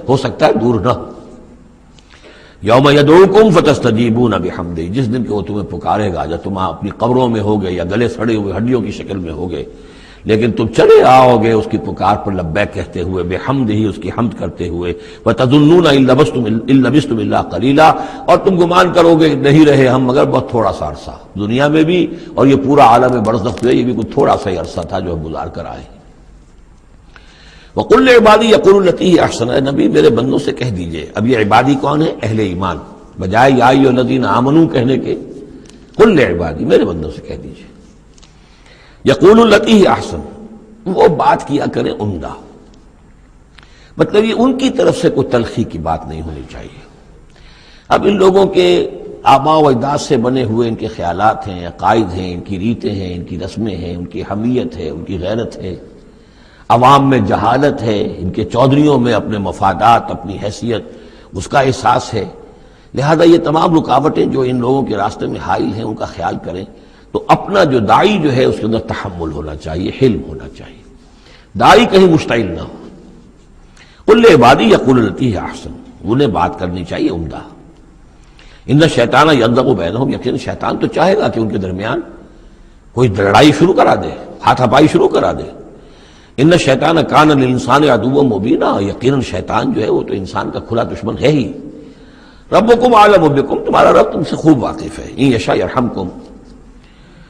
ہو سکتا ہے دور نہ ہو۔ یوم یدعوکم فتستجیبون بحمدہ، جس دن کہ وہ تمہیں پکارے گا جب تم اپنی قبروں میں ہوگے یا گلے سڑے ہوئے ہڈیوں کی شکل میں ہوگے، لیکن تم چلے آؤ گے اس کی پکار پر لبیک کہتے ہوئے، بحمدہ ہی اس کی حمد کرتے ہوئے، وتظنون ان لبثتم الا قلیلا، اور تم گمان کرو گے نہیں رہے ہم مگر بہت تھوڑا سا عرصہ، دنیا میں بھی اور یہ پورا عالم برزخ جو ہے یہ بھی کوئی تھوڑا سا ہی عرصہ تھا جو ہم گزار کر آئے۔ وَقُلْ لِعِبَادِي يَقُولُوا الَّتِي هِيَ أَحْسَنُ، اے نبی میرے بندوں سے کہہ دیجئے، اب یہ عبادی کون ہے؟ اہل ایمان، بجائے یا ایھا الذین آمنوا کہنے کے قُلْ لِعِبَادِي میرے بندوں سے کہہ دیجئے، یقولوا الَّتِی هِیَ أَحْسَنُ، وہ بات کیا کریں عمدہ، مطلب یہ ان کی طرف سے کوئی تلخی کی بات نہیں ہونی چاہیے۔ اب ان لوگوں کے آباء و اجداد سے بنے ہوئے ان کے خیالات ہیں، عقائد ہیں، ان کی ریتیں ہیں، ان کی رسمیں ہیں، ان کی حمیت ہے، ان کی غیرت ہے، عوام میں جہالت ہے، ان کے چودھریوں میں اپنے مفادات، اپنی حیثیت، اس کا احساس ہے، لہذا یہ تمام رکاوٹیں جو ان لوگوں کے راستے میں حائل ہیں ان کا خیال کریں تو اپنا جو داعی جو ہے اس کے اندر تحمل ہونا چاہیے، حلم ہونا چاہیے، داعی کہیں مشتعل نہ ہو۔ قل لعبادی یقولوا التی ہی احسن، انہیں بات کرنی چاہیے عمدہ۔ ان الشیطان ینزغ بینہم، یقین شیطان تو چاہے گا کہ ان کے درمیان کوئی لڑائی شروع کرا دے، ہاتھ ہپائی شروع کرا دے۔ ان الشیطان کان للانسان عدوا مبینا، یقیناً شیطان جو ہے وہ تو انسان کا کھلا دشمن ہے ہی۔ ربکم اعلم بکم، تمہارا رب تم سے خوب واقف ہے۔ ان یشاء یرحمکم،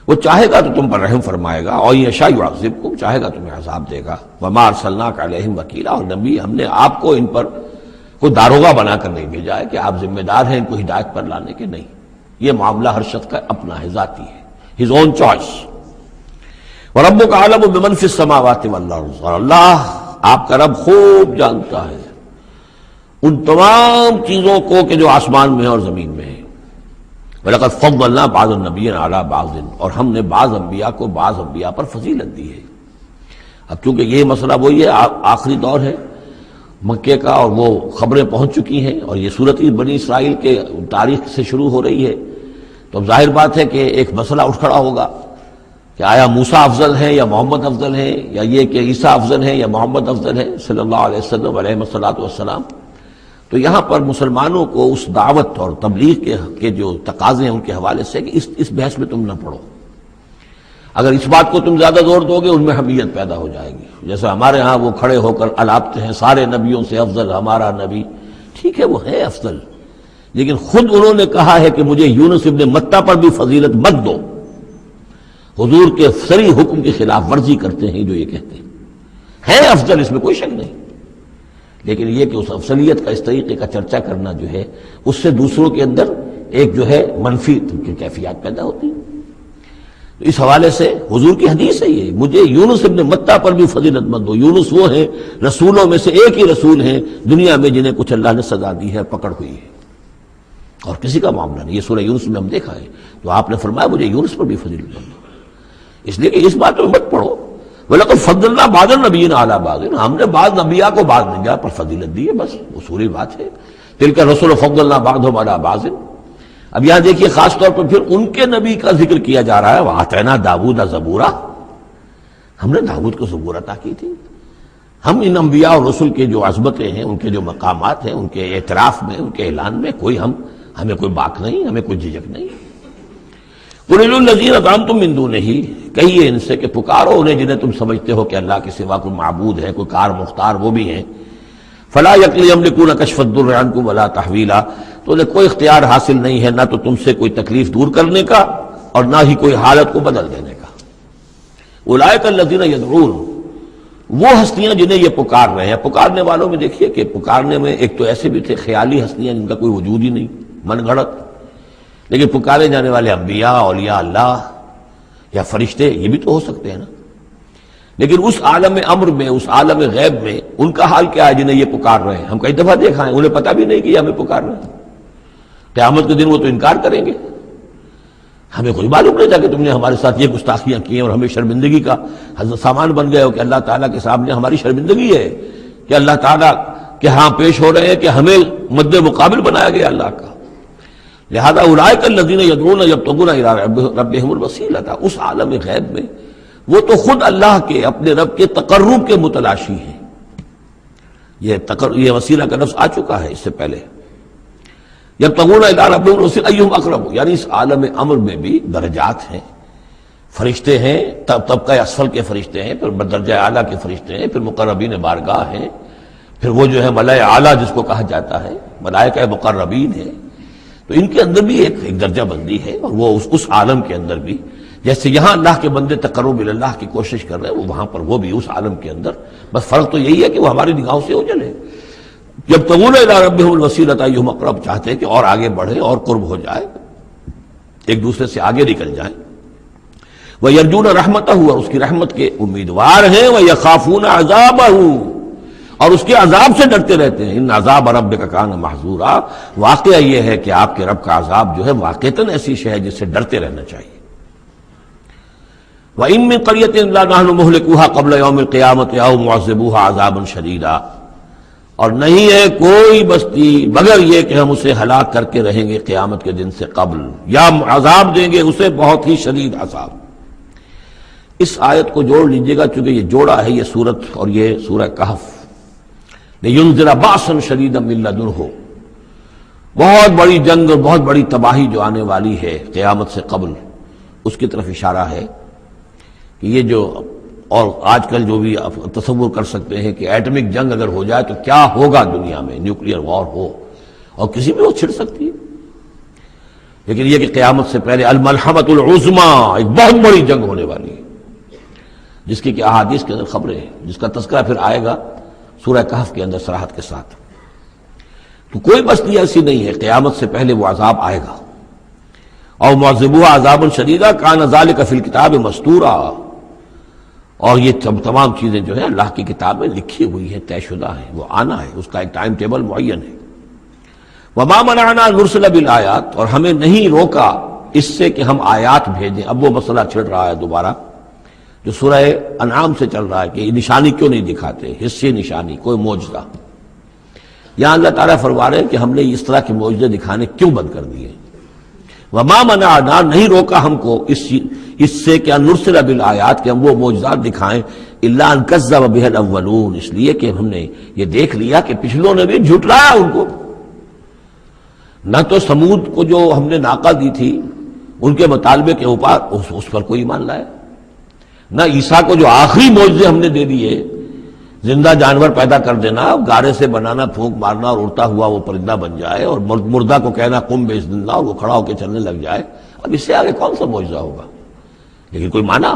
وہ چاہے گا تو تم پر رحم فرمائے گا، اور یشاء یعذبکم، چاہے گا تمہیں عذاب دے گا۔ وما ارسلناک علیہم وکیلا، اور نبی ہم نے آپ کو ان پر کوئی داروغہ بنا کر نہیں بھیجا ہے کہ آپ ذمہ دار ہیں ان کو ہدایت پر لانے کے، نہیں، یہ معاملہ ہر شخص کا اپنا ہے، ذاتی ہے، ہز اون چوائس۔ وَرَبُّكَ أَعْلَمُ بِمَنْ فِي السَّمَاوَاتِ وَالْأَرْضِ، اور اللہ آپ کا رب خوب جانتا ہے ان تمام چیزوں کو کہ جو آسمان میں ہے اور زمین میں ہے۔ وَلَقَدْ فَضَّلْنَا بَعْضَ النَّبِيِّينَ عَلَىٰ بَعْضٍ، اور ہم نے بعض انبیاء کو بعض انبیاء پر فضیلت دی ہے۔ اب چونکہ یہ مسئلہ وہی ہے، آخری دور ہے مکے کا، اور وہ خبریں پہنچ چکی ہیں، اور یہ صورت بنی اسرائیل کے تاریخ سے شروع ہو رہی ہے، تو اب ظاہر بات ہے کہ ایک مسئلہ اٹھ کھڑا ہوگا کہ آیا موسیٰ افضل ہیں یا محمد افضل ہیں، یا یہ کہ عیسیٰ افضل ہیں یا محمد افضل ہیں صلی اللہ علیہ وسلم علیہ الصلوۃ والسلام۔ تو یہاں پر مسلمانوں کو اس دعوت اور تبلیغ کے جو تقاضے ہیں ان کے حوالے سے کہ اس بحث میں تم نہ پڑو، اگر اس بات کو تم زیادہ زور دو گے ان میں حمیت پیدا ہو جائے گی، جیسے ہمارے ہاں وہ کھڑے ہو کر الاپتے ہیں سارے نبیوں سے افضل ہمارا نبی، ٹھیک ہے وہ ہے افضل، لیکن خود انہوں نے کہا ہے کہ مجھے یونس ابن متہ پر بھی فضیلت مت دو، حضور کے صریح حکم کی خلاف ورزی کرتے ہیں جو یہ کہتے ہیں افضل، اس میں کوئی شک نہیں، لیکن یہ کہ اس افضلیت کا اس طریقے کا چرچا کرنا جو ہے اس سے دوسروں کے اندر ایک جو ہے منفی کیفیات پیدا ہوتی ہیں۔ تو اس حوالے سے حضور کی حدیث ہے یہ، مجھے یونس ابن متہ پر بھی فضیلت مت دو، یونس وہ ہیں رسولوں میں سے ایک ہی رسول ہیں دنیا میں جنہیں کچھ اللہ نے سزا دی ہے، پکڑ ہوئی ہے، اور کسی کا معاملہ نہیں، یہ سورہ یونس میں ہم دیکھا ہے، تو آپ نے فرمایا مجھے یونس پر بھی فضیلت مت دو، اس لیے کہ اس بات میں مت پڑھو۔ وَلَقَدْ فَضَّلْنَا بَعْضَ النَّبِيِّينَ عَلَىٰ بَعْضٍ، ہم نے بعض انبیاء کو بعض انبیاء پر فضیلت دی ہے، بس اصولی بات ہے، تِلْكَ الرُّسُلُ فَضَّلْنَا بَعْضَهُمْ عَلَىٰ بَعْضٍ۔ اب یہاں دیکھیے خاص طور پر پھر ان کے نبی کا ذکر کیا جا رہا ہے، وَآتَيْنَا دَاوُودَ زَبُورًا، ہم نے داؤد کو زبور عطا کی تھی۔ ہم ان انبیاء اور رسل کے جو عظمتیں ہیں، ان کے جو مقامات ہیں، ان کے اعتراف میں، ان کے اعلان میں کوئی ہمیں کوئی باک نہیں، ہمیں کوئی جھجک نہیں۔ قُلِ ادْعُوا الَّذِينَ زَعَمْتُم مِّن دُونِهِ، کہیے ان سے کہ پکارو انہیں جنہیں تم سمجھتے ہو کہ اللہ کے سوا کوئی معبود ہے، کوئی کار مختار وہ بھی ہیں۔ فَلَا يَمْلِكُونَ كَشْفَ الضُّرِّ عَنكُمْ وَلَا تَحْوِيلًا، تو انہیں کوئی اختیار حاصل نہیں ہے نہ تو تم سے کوئی تکلیف دور کرنے کا اور نہ ہی کوئی حالت کو بدل دینے کا۔ اولئک الذین یدعون، وہ ہستیاں جنہیں یہ پکار رہے ہیں، پکارنے والوں میں دیکھیے کہ پکارنے میں ایک تو ایسے بھی تھے خیالی ہستیاں جن کا کوئی وجود ہی نہیں، من گھڑت، لیکن پکارے جانے والے انبیاء، اولیاء اللہ یا فرشتے یہ بھی تو ہو سکتے ہیں نا، لیکن اس عالم امر میں، اس عالم غیب میں ان کا حال کیا ہے جنہیں یہ پکار رہے ہیں؟ ہم کئی دفعہ دیکھا ہے انہیں پتہ بھی نہیں کہ یہ ہمیں پکار رہے ہیں، قیامت کے دن وہ تو انکار کریں گے، ہمیں کوئی معلوم نہیں تھا کہ تم نے ہمارے ساتھ یہ گستاخیاں کی ہیں اور ہمیں شرمندگی کا سامان بن گئے ہو، کہ اللہ تعالیٰ کے سامنے ہماری شرمندگی ہے کہ اللہ تعالیٰ کے ہاں پیش ہو رہے ہیں کہ ہمیں مد مقابل بنایا گیا اللہ کا۔ لہذا اولئک الذین یدعون یبتغون الی ربہم الوسیلۃ، اس عالم غیب میں وہ تو خود اللہ کے، اپنے رب کے تقرب کے متلاشی ہیں، یہ وسیلہ کا لفظ آ چکا ہے اس سے پہلے. یبتغون الی ربہم الوسیلۃ ایہم اقرب، یعنی اس عالم امر میں بھی درجات ہیں، فرشتے ہیں، طبقہ اسفل کے فرشتے ہیں، پھر درجہ اعلیٰ کے فرشتے ہیں، پھر مقربین بارگاہ ہیں، پھر وہ جو ہے ملائے اعلیٰ جس کو کہا جاتا ہے، ملائکہ مقربین ہیں. تو ان کے اندر بھی ایک درجہ بندی ہے، اور وہ اس عالم کے اندر بھی جیسے یہاں اللہ کے بندے تقرب اللہ کی کوشش کر رہے ہیں، وہ وہاں پر وہ بھی اس عالم کے اندر، بس فرق تو یہی ہے کہ وہ ہماری نگاہوں سے اوجھل ہے. یبتغون الی ربہم الوسیلۃ ایہم اقرب، چاہتے ہیں کہ اور آگے بڑھے اور قرب ہو جائے، ایک دوسرے سے آگے نکل جائیں. وَيَرْجُونَ رَحْمَتَهُ، اور اس کی رحمت کے امیدوار ہیں. وَيَخَافُونَ عَذَابَهُ، اور اس کے عذاب سے ڈرتے رہتے ہیں. ان عذاب ربک کان محذورا، واقعہ یہ ہے کہ آپ کے رب کا عذاب جو ہے واقعتاً ایسی شے ہے جس سے ڈرتے رہنا چاہیے. وَإِن مِّن قَرْيَةٍ إِلَّا نَحْنُ مُهْلِكُوهَا قَبْلَ يَوْمِ الْقِيَامَةِ أَوْ مُعَذِّبُوهَا عَذَابًا شَدِيدًا، اور نہیں ہے کوئی بستی مگر یہ کہ ہم اسے ہلاک کر کے رہیں گے قیامت کے دن سے قبل، یا عذاب دیں گے اسے بہت ہی شدید عذاب. اس آیت کو جوڑ لیجئے گا چونکہ یہ جوڑا ہے یہ سورت اور یہ سورہ کہف. لِيُنذِرَ بَأْسًا شَدِيدًا مِّن لَّدُنْهُ، بہت بڑی جنگ اور بہت بڑی تباہی جو آنے والی ہے قیامت سے قبل، اس کی طرف اشارہ ہے کہ یہ جو، اور آج کل جو بھی آپ تصور کر سکتے ہیں کہ ایٹمک جنگ اگر ہو جائے تو کیا ہوگا دنیا میں، نیوکلیئر وار ہو اور کسی بھی وہ چھڑ سکتی ہے. لیکن یہ کہ قیامت سے پہلے الملحمۃ العظمیٰ، ایک بہت بڑی جنگ ہونے والی ہے جس کی کہ احادیث کے اندر خبریں ہیں، جس کا تذکرہ پھر آئے گا سورہ کہف کے اندر صراحت کے ساتھ. تو کوئی بستی ایسی نہیں ہے قیامت سے پہلے وہ عذاب آئے گا. اور معذبوها عذابا شدیدا کان ذلک فی الکتاب مستورا، اور یہ تمام چیزیں جو ہیں اللہ کی کتاب میں لکھی ہوئی ہیں، طے شدہ ہیں، وہ آنا ہے، اس کا ایک ٹائم ٹیبل معین ہے. وما منعنا ان نرسل بالآیات، اور ہمیں نہیں روکا اس سے کہ ہم آیات بھیجیں. اب وہ مسئلہ چھڑ رہا ہے دوبارہ جو سورہ انعام سے چل رہا ہے کہ نشانی کیوں نہیں دکھاتے، حصے نشانی، کوئی معجزہ. یہاں اللہ تعالیٰ فرما رہے ہیں کہ ہم نے اس طرح کے معجزے دکھانے کیوں بند کر دیے. وما منعنا، نہیں روکا ہم کو اس سے کہ ان نرسل بالآیات، کہ ہم وہ معجزات دکھائیں، الا ان کذب بها الاولون، اس لیے کہ ہم نے یہ دیکھ لیا کہ پچھلوں نے بھی جھٹلایا ان کو. نہ تو سمود کو جو ہم نے ناقہ دی تھی ان کے مطالبے کے اوپر اس پر کوئی ایمان لایا، نہ عیسیٰ کو جو آخری معجزے ہم نے دے دیے، زندہ جانور پیدا کر دینا، گارے سے بنانا، پھونک مارنا اور اڑتا ہوا وہ پرندہ بن جائے، اور مردہ کو کہنا قم باذن اللہ اور وہ کھڑا ہو کے چلنے لگ جائے. اب اس سے آگے کون سا معجزہ ہوگا؟ لیکن کوئی مانا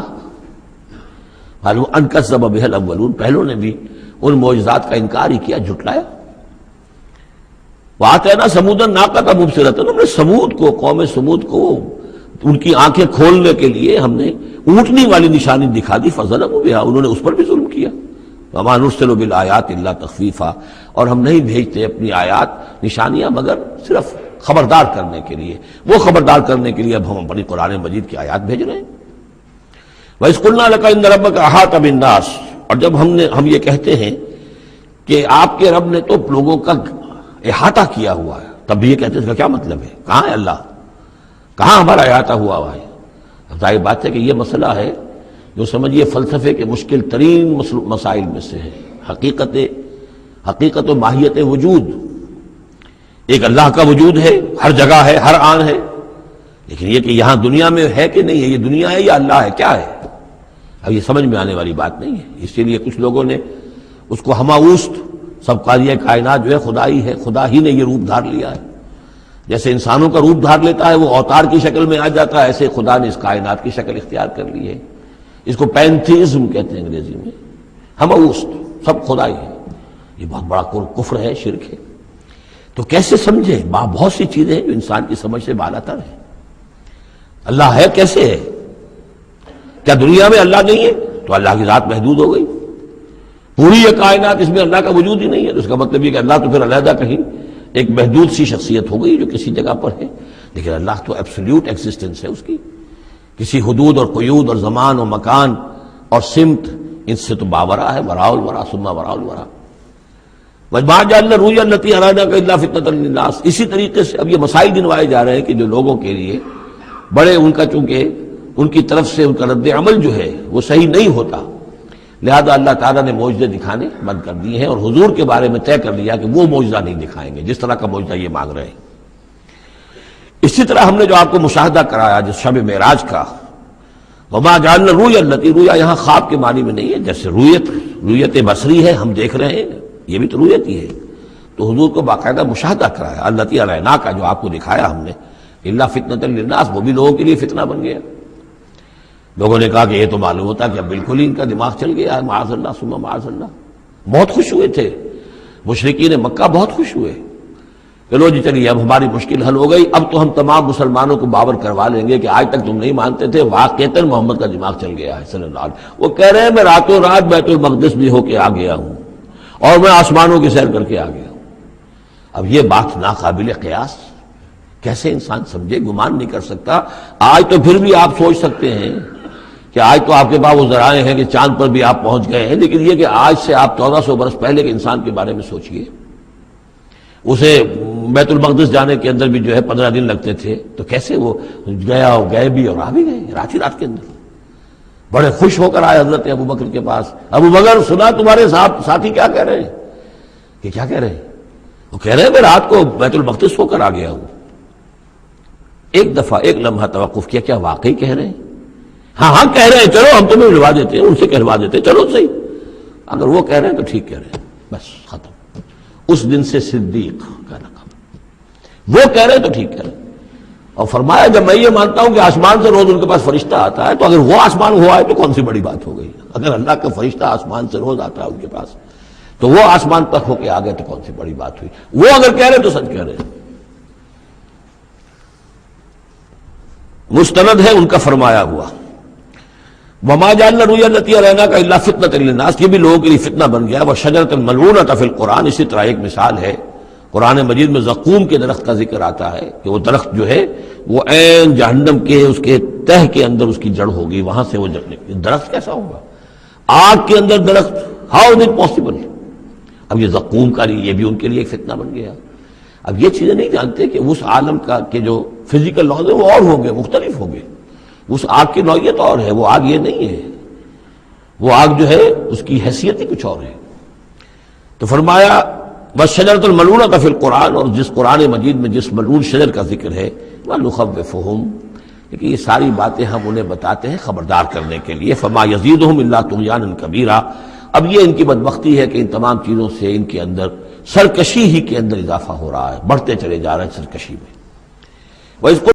معلوم ان کذب بها الاولون، پہلوں نے بھی ان معجزات کا انکار ہی کیا، جھٹلایا. وآتینا ثمود الناقۃ مبصرۃ، ہم نے سمود کو، قوم سمود کو، ان کی آنکھیں کھولنے کے لیے ہم نے اونٹنی والی نشانی دکھا دی. فظلموا بها، انہوں نے اس پر بھی ظلم کیا. وما نرسل بالآیات الا تخفیفا، اور ہم نہیں بھیجتے اپنی آیات نشانیاں مگر صرف خبردار کرنے کے لیے. وہ خبردار کرنے کے لیے اب ہم اپنی قرآن مجید کی آیات بھیج رہے ہیں. وَإِذْ قُلْنَا لَكَ إِنَّ رَبَّكَ أَحَاطَ بِالنَّاسِ، اور جب ہم یہ کہتے ہیں کہ آپ کے رب نے تو لوگوں کا احاطہ کیا ہوا ہے، تب بھی یہ کہتے ہیں اس کا کیا مطلب ہے؟ کہاں ہے اللہ؟ کہاں ہمارا احاطہ ہوا ہے؟ ظاہر بات ہے کہ یہ مسئلہ ہے جو سمجھیے فلسفے کے مشکل ترین مسائل میں سے ہے. حقیقت و ماہیت وجود. ایک اللہ کا وجود ہے، ہر جگہ ہے، ہر آن ہے، لیکن یہ کہ یہاں دنیا میں ہے کہ نہیں ہے، یہ دنیا ہے یا اللہ ہے، کیا ہے؟ اب یہ سمجھ میں آنے والی بات نہیں ہے. اسی لیے کچھ لوگوں نے اس کو ہماوست، سب قاضی کائنات جو ہے خدا ہی ہے، خدا ہی نے یہ روپ دھار لیا ہے. جیسے انسانوں کا روپ دھار لیتا ہے، وہ اوتار کی شکل میں آ جاتا ہے، ایسے خدا نے اس کائنات کی شکل اختیار کر لی ہے. اس کو پینتھیزم کہتے ہیں انگریزی میں، ہماوست، سب خدا ہی ہے. یہ بہت بڑا کفر ہے، شرک ہے. تو کیسے سمجھے؟ بہت سی چیزیں ہیں جو انسان کی سمجھ سے بالاتر ہیں. اللہ ہے کیسے ہے؟ کیا دنیا میں اللہ نہیں ہے تو اللہ کی ذات محدود ہو گئی؟ پوری یہ کائنات، اس میں اللہ کا وجود ہی نہیں ہے تو اس کا مطلب یہ کہ اللہ تو پھر علیحدہ کہیں ایک محدود سی شخصیت ہو گئی جو کسی جگہ پر ہے. لیکن اللہ تو ایبسلیوٹ ایگزسٹنس ہے اس کی، کسی حدود اور قیود اور زمان اور مکان اور سمت ان سے تو باورا ہے. وراء الورا ثم وراء الورا. وَمَا جَعَلْنَا الرُّؤْيَا الَّتِي أَرَيْنَاكَ إِلَّا فِتْنَةً لِلنَّاسِ. اسی طریقے سے اب یہ مسائل گنوائے جا رہے ہیں کہ جو لوگوں کے لیے بڑے، ان کا چونکہ ان کی طرف سے ان کا رد عمل جو ہے وہ صحیح نہیں ہوتا، لہذا اللہ تعالیٰ نے معجزے دکھانے بند کر دیے ہیں اور حضور کے بارے میں طے کر لیا کہ وہ معجزہ نہیں دکھائیں گے جس طرح کا معجزہ یہ مانگ رہے ہیں۔ اسی طرح ہم نے جو آپ کو مشاہدہ کرایا جس شب معراج کا، وما جعلنا الرؤیا التي، رؤیا یہاں خواب کے معنی میں نہیں ہے، جیسے رؤیت بصری ہے ہم دیکھ رہے ہیں، یہ بھی تو رؤیت ہی ہے، تو حضور کو باقاعدہ مشاہدہ کرایا، التي اریناک کا جو آپ کو دکھایا ہم نے، الا فتنۃ للناس، وہ بھی لوگوں کے لیے فتنہ بن گیا۔ لوگوں نے کہا کہ یہ تو معلوم ہوتا کہ اب بالکل ہی ان کا دماغ چل گیا ہے، معاذ اللہ ثم معاذ اللہ۔ بہت خوش ہوئے تھے مشرکین مکہ، بہت خوش ہوئے کہ لو جی چلیے اب ہماری مشکل حل ہو گئی، اب تو ہم تمام مسلمانوں کو باور کروا لیں گے کہ آج تک تم نہیں مانتے تھے، واقعتاً محمد کا دماغ چل گیا ہے صلی اللہ علیہ وسلم۔ وہ کہہ رہے ہیں میں راتوں رات بیت المقدس بھی ہو کے آ گیا ہوں اور میں آسمانوں کی سیر کر کے آ گیا ہوں۔ اب یہ بات ناقابل قیاس، کیسے انسان سمجھے، گمان نہیں کر سکتا۔ آج تو پھر بھی آپ سوچ سکتے ہیں کہ آج تو آپ کے پاس وہ ذرائع ہیں کہ چاند پر بھی آپ پہنچ گئے ہیں، لیکن یہ کہ آج سے آپ 1400 برس پہلے کے انسان کے بارے میں سوچئے، اسے بیت المقدس جانے کے اندر بھی جو ہے 15 دن لگتے تھے، تو کیسے وہ گیا اور گئے بھی اور آ بھی گئے رات ہی رات کے اندر۔ بڑے خوش ہو کر آئے حضرت ابو بکر کے پاس، ابو بکر سنا تمہارے ساتھی کیا کہہ رہے ہیں؟ کہ کیا کہہ رہے ہیں؟ وہ کہہ رہے ہیں میں رات کو بیت المقدس ہو کر آ گیا ہوں۔ ایک دفعہ ایک لمحہ توقف کیا، کیا واقعی کہہ رہے ہیں؟ ہاں کہہ رہے ہیں، چلو ہم تمہیں ملوا دیتے ہیں، ان سے کہلوا دیتے ہیں، چلو صحیح، اگر وہ کہہ رہے ہیں تو ٹھیک کہہ رہے ہیں، بس ختم۔ اس دن سے صدیق کا لقب، وہ کہہ رہے ہیں تو ٹھیک کہہ رہے ہیں۔ اور فرمایا جب میں یہ مانتا ہوں کہ آسمان سے روز ان کے پاس فرشتہ آتا ہے، تو اگر وہ آسمان ہوا ہے تو کون سی بڑی بات ہو گئی؟ اگر اللہ کا فرشتہ آسمان سے روز آتا ہے ان کے پاس تو وہ آسمان تک ہو کے آ گئے تو کون سی بڑی بات ہوئی؟ وہ اگر کہہ رہے ہیں تو سچ کہہ رہے ہیں۔ مستند ہے ان کا فرمایا ہوا، وما جعلنا الرؤیا التي اریناک الا فتنۃ للناس، یہ بھی لوگوں کے لیے فتنہ بن گیا۔ وشجرۃ ملعونۃ فی القرآن، اسی طرح ایک مثال ہے قرآن مجید میں زقوم کے درخت کا ذکر آتا ہے کہ وہ درخت جو ہے وہ عین جہنم کے اس کے تہ کے اندر اس کی جڑ ہوگی، وہاں سے وہ درخت کیسا ہوگا؟ آگ کے اندر درخت، ہاؤ از اٹ پاسبل؟ اب یہ زقوم کا یہ بھی ان کے لیے ایک فتنہ بن گیا۔ اب یہ چیزیں نہیں جانتے کہ اس عالم کا کہ جو فزیکل لاز ہے وہ اور ہوں گے، مختلف ہوں گے، اس آگ کی نوعیت اور ہے، وہ آگ یہ نہیں ہے، وہ آگ جو ہے اس کی حیثیت ہی کچھ اور ہے۔ تو فرمایا والشجرۃ الملعونۃ فی القرآن، اور جس قرآن مجید میں جس ملعون شجر کا ذکر ہے، وَنُخَوِّفُهُمْ، لیکن یہ ساری باتیں ہم انہیں بتاتے ہیں خبردار کرنے کے لیے، فما یزیدہم الا طغیانا کبیرا۔ اب یہ ان کی بدبختی ہے کہ ان تمام چیزوں سے ان کے اندر سرکشی ہی کے اندر اضافہ ہو رہا ہے، بڑھتے چلے جا رہے ہیں سرکشی میں۔ وَإِذْ